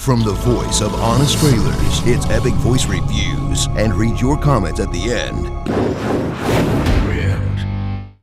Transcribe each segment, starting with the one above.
From the voice of Honest Trailers, it's Epic Voice Reviews, and read your comments at the end.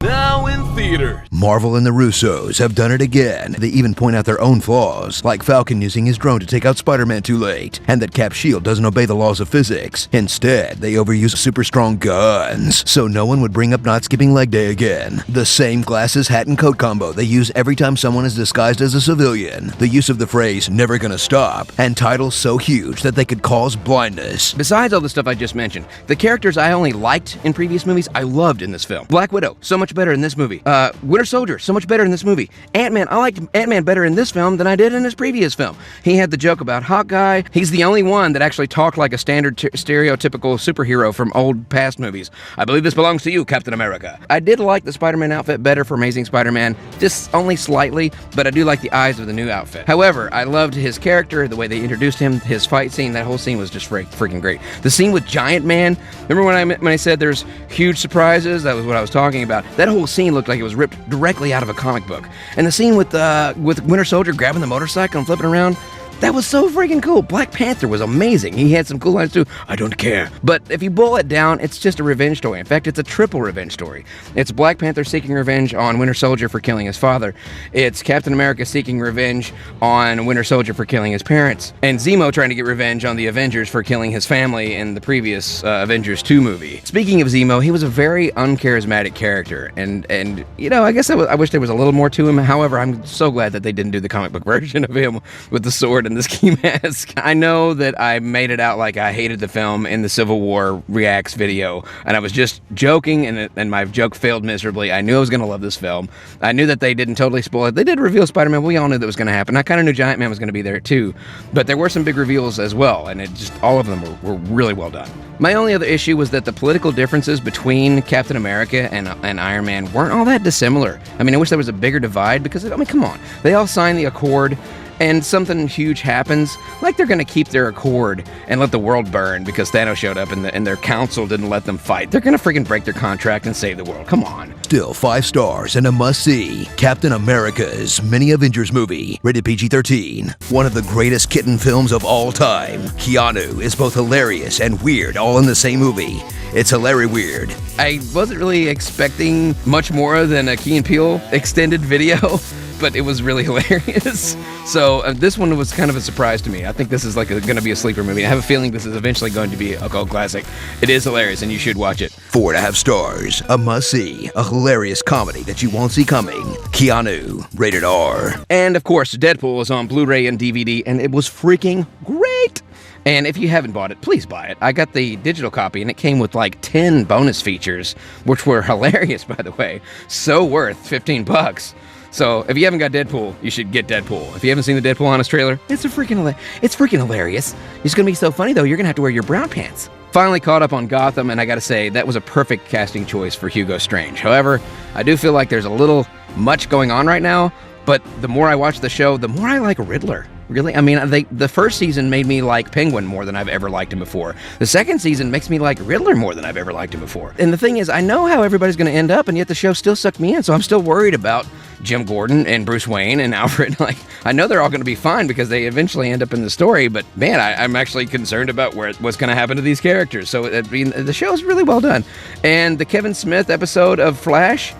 Now in theater. Marvel and the Russos have done it again. They even point out their own flaws, like Falcon using his drone to take out Spider-Man too late, and that Cap's shield doesn't obey the laws of physics. Instead, they overuse super strong guns, so no one would bring up not skipping leg day again. The same glasses, hat, and coat combo they use every time someone is disguised as a civilian. The use of the phrase, never gonna stop, and titles so huge that they could cause blindness. Besides all the stuff I just mentioned, the characters I only liked in previous movies, I loved in this film. Black Widow, so much better in this movie. Winter Soldier, so much better in this movie. Ant-Man, I liked Ant-Man better in this film than I did in his previous film. He had the joke about Hawkeye. He's the only one that actually talked like a standard stereotypical superhero from old past movies. I believe this belongs to you, Captain America. I did like the Spider-Man outfit better for Amazing Spider-Man, just only slightly, but I do like the eyes of the new outfit. However, I loved his character, the way they introduced him, his fight scene, that whole scene was just freaking great. The scene with Giant Man, remember when I said there's huge surprises? That was what I was talking about. That whole scene looked like it was ripped directly out of a comic book. And the scene with Winter Soldier grabbing the motorcycle and flipping around, that was so freaking cool. Black Panther was amazing. He had some cool lines too. I don't care. But if you boil it down, it's just a revenge story. In fact, it's a triple revenge story. It's Black Panther seeking revenge on Winter Soldier for killing his father. It's Captain America seeking revenge on Winter Soldier for killing his parents. And Zemo trying to get revenge on the Avengers for killing his family in the previous Avengers 2 movie. Speaking of Zemo, he was a very uncharismatic character. And you know, I guess I wish there was a little more to him. However, I'm so glad that they didn't do the comic book version of him with the sword and the ski mask. I know that I made it out like I hated the film in the Civil War Reacts video, and I was just joking, and my joke failed miserably. I knew I was going to love this film. I knew that they didn't totally spoil it. They did reveal Spider-Man. We all knew that was going to happen. I kind of knew Giant Man was going to be there too, but there were some big reveals as well, and all of them were really well done. My only other issue was that the political differences between Captain America and Iron Man weren't all that dissimilar. I mean, I wish there was a bigger divide because, I mean, come on. They all signed the Accord, and something huge happens, like they're gonna keep their accord and let the world burn because Thanos showed up and their council didn't let them fight. They're gonna freaking break their contract and save the world. Come on. Still 5 stars and a must-see. Captain America's Mini Avengers movie, rated PG-13. One of the greatest kitten films of all time. Keanu is both hilarious and weird all in the same movie. It's hilarious weird. I wasn't really expecting much more than a Key and Peele extended video, but it was really hilarious. So this one was kind of a surprise to me. I think this is like going to be a sleeper movie. I have a feeling this is eventually going to be a cult classic. It is hilarious, and you should watch it. 4.5 stars, a must-see, a hilarious comedy that you won't see coming. Keanu, rated R. And of course, Deadpool is on Blu-ray and DVD, and it was freaking great. And if you haven't bought it, please buy it. I got the digital copy, and it came with like 10 bonus features, which were hilarious, by the way. So worth $15. So if you haven't got Deadpool, you should get Deadpool. If you haven't seen the Deadpool Honest trailer, it's freaking hilarious. It's gonna be so funny though, you're gonna have to wear your brown pants. Finally caught up on Gotham, and I gotta say, that was a perfect casting choice for Hugo Strange. However, I do feel like there's a little much going on right now, but the more I watch the show, the more I like Riddler. Really? I mean, the first season made me like Penguin more than I've ever liked him before. The second season makes me like Riddler more than I've ever liked him before. And the thing is, I know how everybody's going to end up, and yet the show still sucked me in, so I'm still worried about Jim Gordon and Bruce Wayne and Alfred. Like, I know they're all going to be fine because they eventually end up in the story, but man, I'm actually concerned about what's going to happen to these characters. So, I mean, the show's really well done. And the Kevin Smith episode of Flash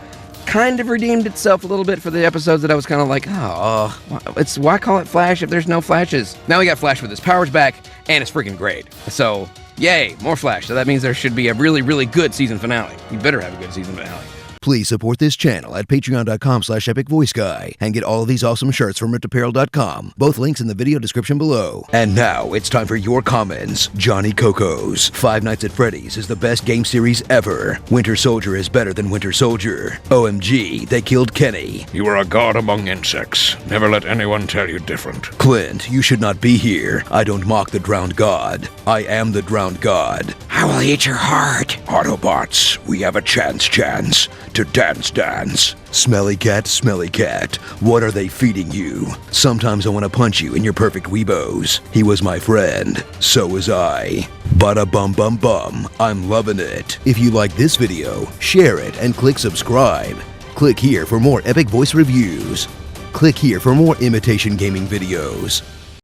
kind of redeemed itself a little bit for the episodes that I was kind of like, why call it Flash if there's no Flashes? Now we got Flash with his powers back, and it's freaking great. So, yay, more Flash. So that means there should be a really, really good season finale. You better have a good season finale. Please support this channel at patreon.com/epicvoiceguy and get all of these awesome shirts from rippedapparel.com. Both links in the video description below. And now it's time for your comments. Johnny Coco's Five Nights at Freddy's is the best game series ever. Winter Soldier is better than Winter Soldier. OMG, they killed Kenny. You are a god among insects. Never let anyone tell you different. Clint, you should not be here. I don't mock the drowned god. I am the drowned god. I will eat your heart. Autobots, we have a chance to dance. Smelly cat, what are they feeding you? Sometimes I want to punch you in your perfect weebos. He was my friend. So was I. Bada bum bum bum. I'm loving it. If you like this video, share it and click subscribe. Click here for more epic voice reviews. Click here for more imitation gaming videos.